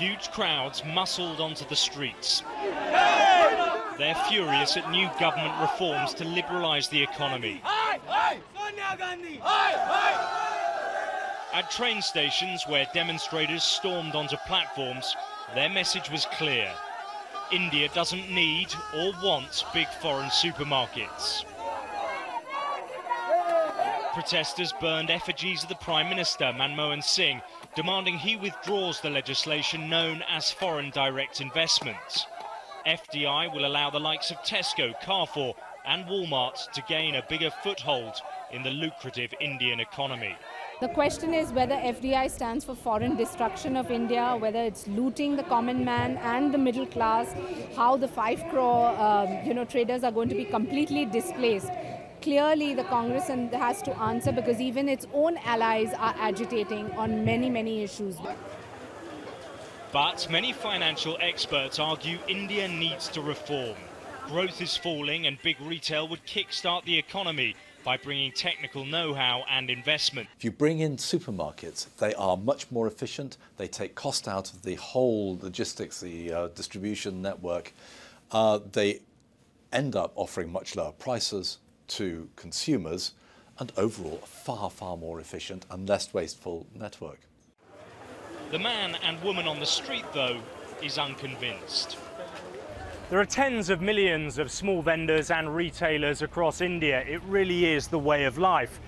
Huge crowds muscled onto the streets. They're furious at new government reforms to liberalise the economy. At train stations where demonstrators stormed onto platforms, their message was clear. India doesn't need or want big foreign supermarkets. Protesters burned effigies of the Prime Minister, Manmohan Singh, demanding he withdraws the legislation known as foreign direct investment. FDI will allow the likes of Tesco, Carrefour and Walmart to gain a bigger foothold in the lucrative Indian economy. The question is whether FDI stands for foreign destruction of India, whether it's looting the common man and the middle class, how the 5 crore traders are going to be completely displaced. Clearly, the Congress has to answer because even its own allies are agitating on many issues. But many financial experts argue India needs to reform. Growth is falling and big retail would kickstart the economy by bringing technical know-how and investment. If you bring in supermarkets, they are much more efficient. They take cost out of the whole logistics, the distribution network. They end up offering much lower prices to consumers and overall a far more efficient and less wasteful network. The man and woman on the street, though, is unconvinced. There are tens of millions of small vendors and retailers across India. It really is the way of life.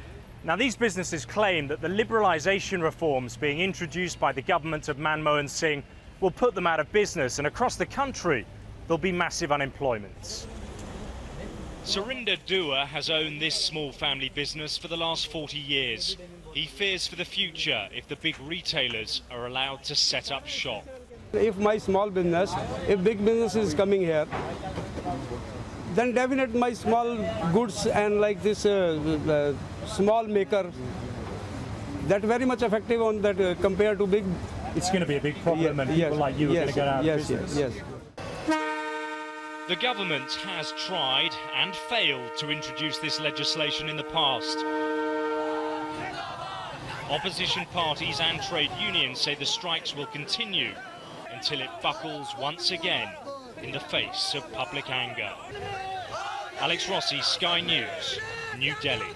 Now, these businesses claim that the liberalisation reforms being introduced by the government of Manmohan Singh will put them out of business, and across the country there'll be massive unemployment. Surinder Dua has owned this small family business for the last 40 years. He fears for the future if the big retailers are allowed to set up shop. If my small business, if big business is coming here, then definitely my small goods and like this small maker, that very much effective on that compared to big. It's going to be a big problem, and people like you are going to get out of business. Yes. The government has tried and failed to introduce this legislation in the past. Opposition parties and trade unions say the strikes will continue until it buckles once again in the face of public anger. Alex Rossi, Sky News, New Delhi.